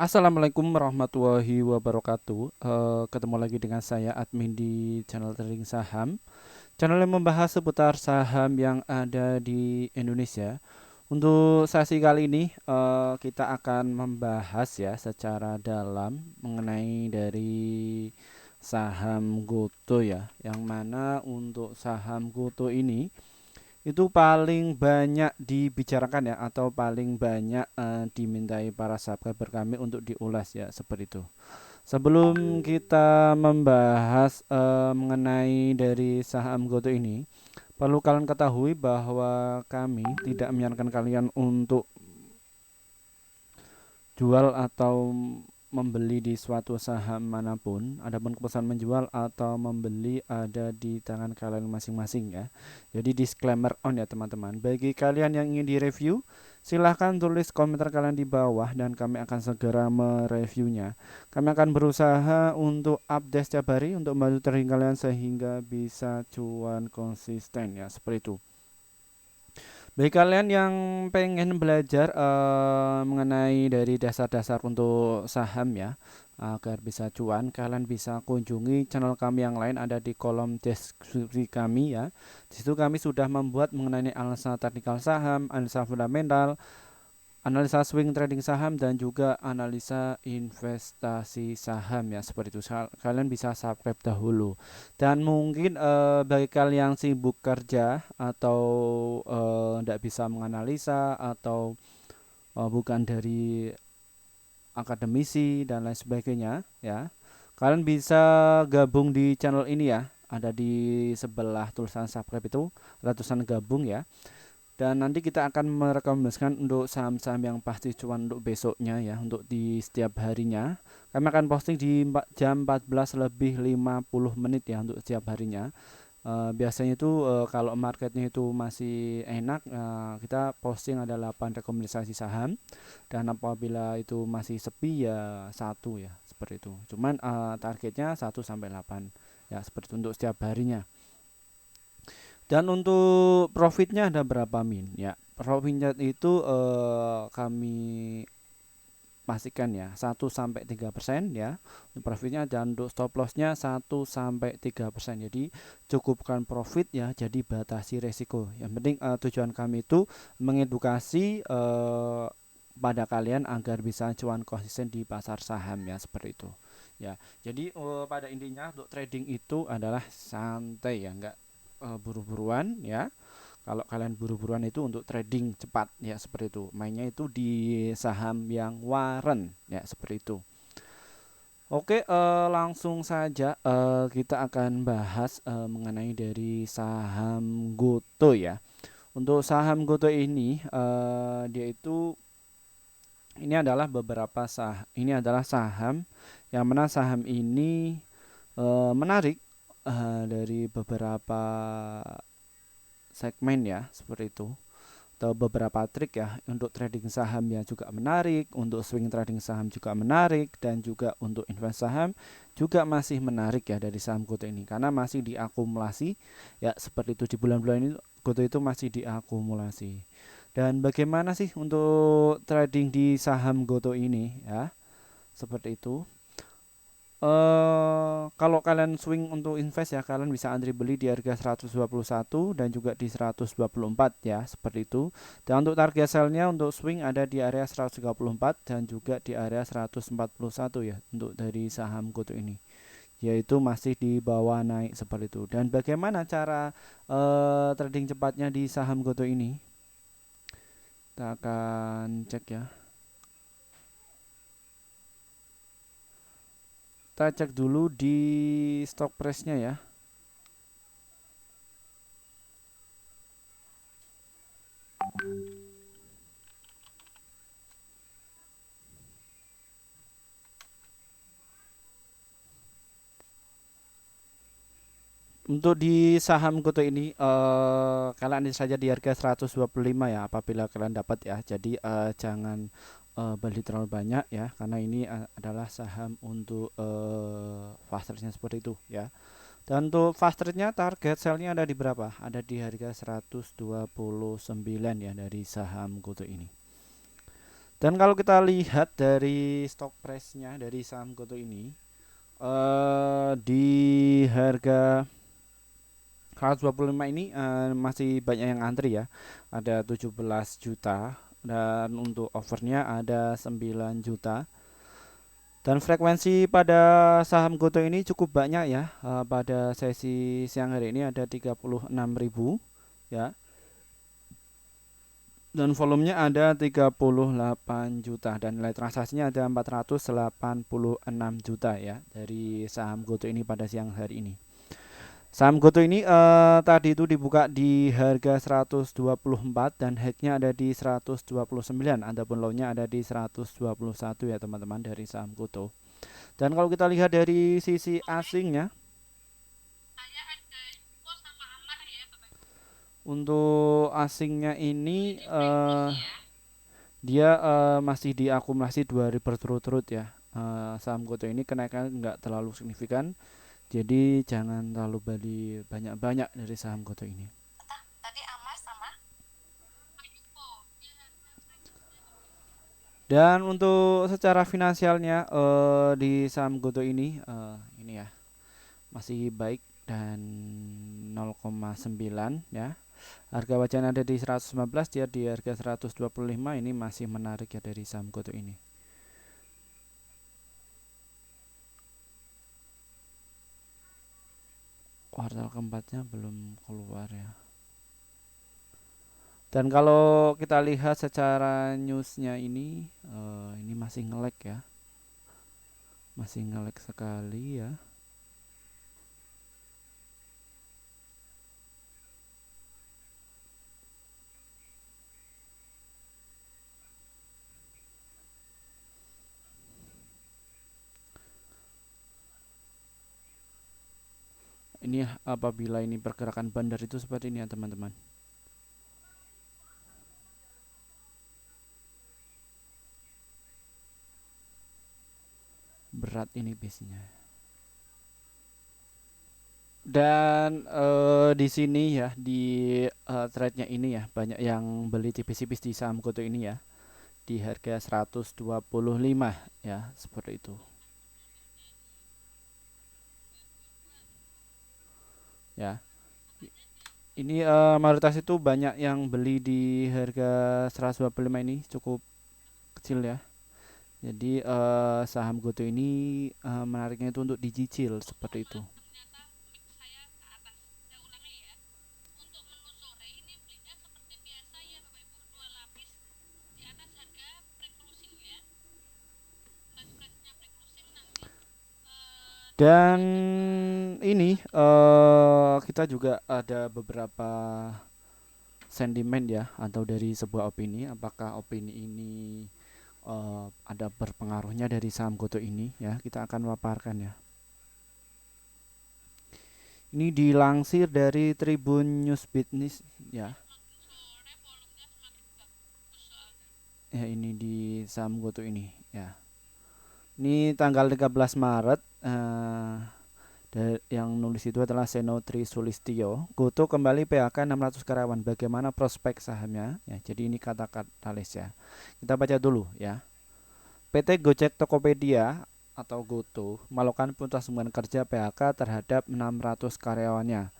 Assalamualaikum warahmatullahi wabarakatuh. Ketemu lagi dengan saya admin di channel trading saham. Channel yang membahas seputar saham yang ada di Indonesia. Untuk sesi kali ini kita akan membahas ya secara dalam mengenai dari saham Goto ya. Yang mana untuk saham Goto ini itu paling banyak dibicarakan ya atau paling banyak dimintai para subscriber kami untuk diulas ya seperti itu. Sebelum kita membahas mengenai dari saham Goto ini, perlu kalian ketahui bahwa kami tidak menyarankan kalian untuk jual atau membeli di suatu saham manapun. Adapun keputusan menjual atau membeli ada di tangan kalian masing-masing ya. Jadi disclaimer on ya teman-teman. Bagi kalian yang ingin direview, silahkan tulis komentar kalian di bawah dan kami akan segera mereviewnya. Kami akan berusaha untuk update setiap hari untuk membantu trading kalian sehingga bisa cuan konsisten ya seperti itu. Bagi kalian yang pengen belajar mengenai dari dasar-dasar untuk saham ya, agar bisa cuan, kalian bisa kunjungi channel kami yang lain ada di kolom deskripsi kami ya. Di situ kami sudah membuat mengenai analisa teknikal saham, analisa fundamental, analisa swing trading saham dan juga analisa investasi saham ya seperti itu. Kalian bisa subscribe dahulu. Dan mungkin bagi kalian yang sibuk kerja atau tidak bisa menganalisa atau bukan dari akademisi dan lain sebagainya ya. Kalian bisa gabung di channel ini ya. Ada di sebelah tulisan subscribe itu ada tulisan gabung ya. Dan nanti kita akan merekomendasikan untuk saham-saham yang pasti cuan untuk besoknya ya, untuk di setiap harinya. Kami akan posting di jam 14 lebih 50 menit ya untuk setiap harinya. Biasanya itu kalau marketnya itu masih enak, kita posting ada 8 rekomendasi saham. Dan apabila itu masih sepi ya satu ya, seperti itu. Cuman targetnya 1 sampai 8 ya, seperti itu untuk setiap harinya. Dan untuk profitnya ada berapa min ya? Profitnya itu kami pastikan ya 1 sampai 3% ya untuk profitnya, dan untuk stop lossnya 1 sampai 3%. Jadi cukupkan profit ya, jadi batasi resiko. Yang penting tujuan kami itu mengedukasi pada kalian agar bisa cuan konsisten di pasar saham ya seperti itu ya. Jadi pada intinya untuk trading itu adalah santai ya, enggak buru-buruan ya. Kalau kalian buru-buruan itu untuk trading cepat ya seperti itu. Mainnya itu di saham yang warren ya seperti itu. Oke, langsung saja kita akan bahas mengenai dari saham Goto ya. Untuk saham Goto ini dia itu ini adalah saham yang mana saham ini menarik dari beberapa segmen ya seperti itu, atau beberapa trik ya. Untuk trading saham yang juga menarik, untuk swing trading saham juga menarik, dan juga untuk invest saham juga masih menarik ya dari saham Goto ini karena masih diakumulasi ya seperti itu. Di bulan-bulan ini Goto itu masih diakumulasi. Dan bagaimana sih untuk trading di saham Goto ini ya seperti itu. Kalau kalian swing untuk invest ya, kalian bisa antri beli di harga 121 dan juga di 124 ya, seperti itu. Dan untuk target sell-nya untuk swing ada di area 134 dan juga di area 141 ya untuk dari saham Goto ini. Yaitu masih di bawah naik seperti itu. Dan bagaimana cara trading cepatnya di saham Goto ini? Kita akan cek ya. Kita cek dulu di stock price-nya ya. Untuk di saham Goto ini kalian ini saja di harga 125 ya apabila kalian dapat ya. Jadi jangan beli terlalu banyak ya karena ini adalah saham untuk fast trade-nya seperti itu ya. Dan untuk fast trade-nya target sell-nya ada di berapa? Ada di harga 129 ya dari saham Goto ini. Dan kalau kita lihat dari stock price-nya dari saham Goto ini, di harga 125 ini masih banyak yang antri ya. Ada 17 juta dan untuk overnya ada 9 juta. Dan frekuensi pada saham Goto ini cukup banyak ya. Pada sesi siang hari ini ada 36.000 ya. Dan volumenya ada 38 juta dan nilai transaksinya ada 486 juta ya dari saham Goto ini pada siang hari ini. Saham Goto ini tadi itu dibuka di harga 124 dan high-nya ada di 129, adapun low-nya ada di 121 ya teman-teman dari saham Goto. Dan kalau kita lihat dari sisi asingnya, untuk asingnya ini dia masih diakumulasi 2 hari berturut-turut ya. Saham Goto ini kenaikan nggak terlalu signifikan, jadi jangan terlalu beli banyak-banyak dari saham Goto ini. Dan untuk secara finansialnya di saham Goto ini ya masih baik dan 0,9 ya. Harga wajan ada di 115, dia di harga 125, ini masih menarik ya dari saham Goto ini. Kuartal keempatnya belum keluar ya. Dan kalau kita lihat secara newsnya ini masih nge-lag ya, masih nge-lag sekali ya. Ini apabila ini pergerakan bandar itu seperti ini ya teman-teman. Berat ini bisnya. Dan di sini ya di trade-nya ini ya banyak yang beli tipis-tipis di saham Goto ini ya di harga 125 ya seperti itu. Ya. Ini mayoritas itu banyak yang beli di harga 125 ini cukup kecil ya. Jadi saham Goto ini menariknya itu untuk dicicil seperti itu. Dan ini kita juga ada beberapa sentimen ya atau dari sebuah opini, apakah opini ini ada berpengaruhnya dari saham Goto ini ya, kita akan paparkan ya. Ini dilansir dari Tribun News Business ya. Ya ini di saham Goto ini ya. Ini tanggal 13 Maret yang nulis itu adalah Seno Tri Sulistyo. Goto kembali PHK 600 karyawan. Bagaimana prospek sahamnya? Ya, jadi ini kata katalis ya. Kita baca dulu ya. PT Gojek Tokopedia atau Goto melakukan pemutusan kerja PHK terhadap 600 karyawannya.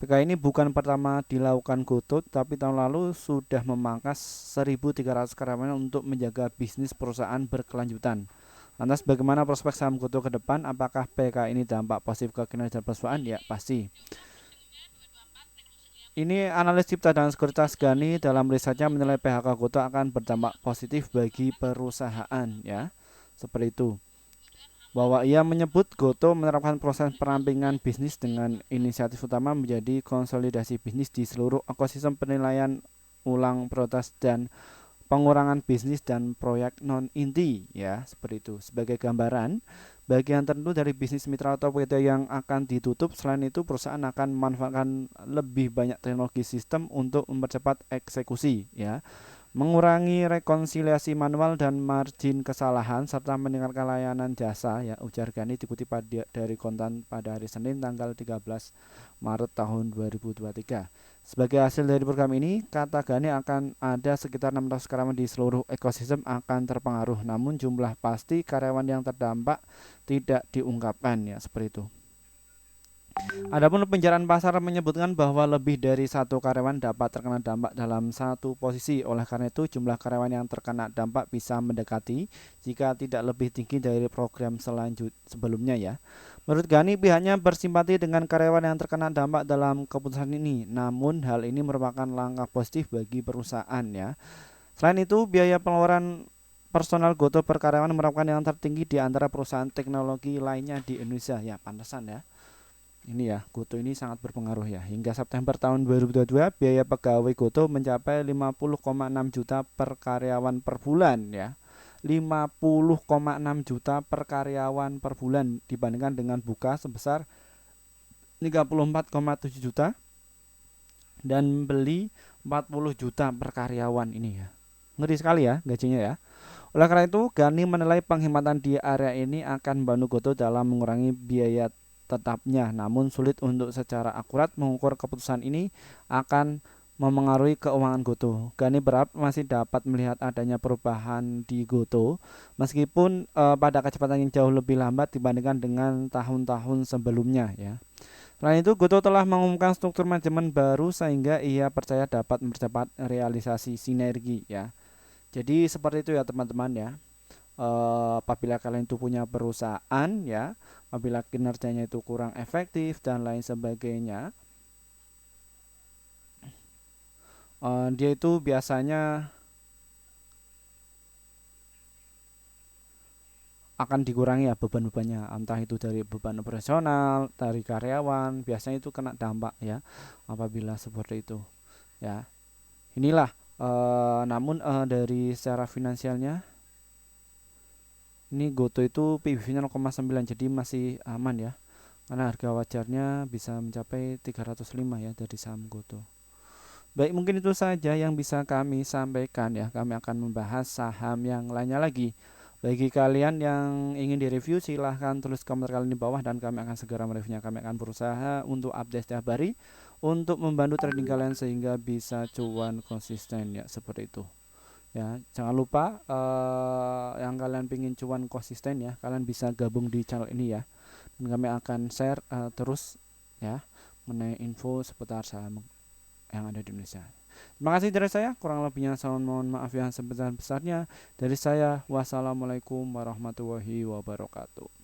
PK ini bukan pertama dilakukan Goto, tapi tahun lalu sudah memangkas 1.300 karyawan untuk menjaga bisnis perusahaan berkelanjutan. Lantas bagaimana prospek saham Goto ke depan? Apakah PK ini dampak positif ke kinerja perusahaan? Ya pasti. Ini analis Cipta dan Sekuritas Gani dalam risetnya menilai PHK Goto akan berdampak positif bagi perusahaan ya. Seperti itu. Bahwa ia menyebut Goto menerapkan proses perampingan bisnis dengan inisiatif utama menjadi konsolidasi bisnis di seluruh ekosistem penilaian ulang prioritas dan pengurangan bisnis dan proyek non inti ya seperti itu. Sebagai gambaran, bagian tertentu dari bisnis mitra atau PT yang akan ditutup. Selain itu, perusahaan akan memanfaatkan lebih banyak teknologi sistem untuk mempercepat eksekusi ya, mengurangi rekonsiliasi manual dan margin kesalahan, serta meningkatkan layanan jasa ya, ujar Gani dikutip dari Kontan pada hari Senin tanggal 13 Maret tahun 2023. Sebagai hasil dari program ini, kata Gani akan ada sekitar 600 karyawan di seluruh ekosistem akan terpengaruh. Namun jumlah pasti karyawan yang terdampak tidak diungkapkan ya, seperti itu. Adapun penjarahan pasar menyebutkan bahwa lebih dari satu karyawan dapat terkena dampak dalam satu posisi. Oleh karena itu, jumlah karyawan yang terkena dampak bisa mendekati jika tidak lebih tinggi dari program sebelumnya ya. Menurut Gani, pihaknya bersimpati dengan karyawan yang terkena dampak dalam keputusan ini. Namun, hal ini merupakan langkah positif bagi perusahaan ya. Selain itu, biaya pengeluaran personal Goto per karyawan merupakan yang tertinggi di antara perusahaan teknologi lainnya di Indonesia. Ya, pantesan ya. Ini ya, Goto ini sangat berpengaruh ya. Hingga September tahun 2022, biaya pegawai Goto mencapai 50,6 juta per karyawan per bulan ya. 50,6 juta per karyawan per bulan dibandingkan dengan buka sebesar 34,7 juta dan beli 40 juta per karyawan ini ya. Ngeri sekali ya gajinya ya. Oleh karena itu, Gani menilai penghematan di area ini akan membantu Goto dalam mengurangi biaya tetapnya. Namun sulit untuk secara akurat mengukur keputusan ini akan memengaruhi keuangan Goto. Gani berharap masih dapat melihat adanya perubahan di Goto meskipun pada kecepatan yang jauh lebih lambat dibandingkan dengan tahun-tahun sebelumnya ya. Selain itu, Goto telah mengumumkan struktur manajemen baru sehingga ia percaya dapat mempercepat realisasi sinergi ya. Jadi seperti itu ya teman-teman ya. Apabila kalian itu punya perusahaan ya, apabila kinerjanya itu kurang efektif dan lain sebagainya, dia itu biasanya akan dikurangi ya beban-bebannya, entah itu dari beban operasional, dari karyawan, biasanya itu kena dampak ya apabila seperti itu ya. Inilah namun dari secara finansialnya ini Goto itu PBV-nya 0,9, jadi masih aman ya. Karena harga wajarnya bisa mencapai 305 ya dari saham Goto. Baik, mungkin itu saja yang bisa kami sampaikan ya. Kami akan membahas saham yang lainnya lagi. Bagi kalian yang ingin direview, silahkan tulis komentar kalian di bawah dan kami akan segera mereviewnya. Kami akan berusaha untuk update setiap hari untuk membantu trading kalian sehingga bisa cuan konsisten ya, seperti itu. Ya, jangan lupa yang kalian pingin cuan konsisten ya, kalian bisa gabung di channel ini ya. Dan kami akan share terus ya mengenai info seputar saham yang ada di Indonesia. Terima kasih dari saya, kurang lebihnya saya mohon maaf yang sebesar-besarnya. Dari saya, wassalamualaikum warahmatullahi wabarakatuh.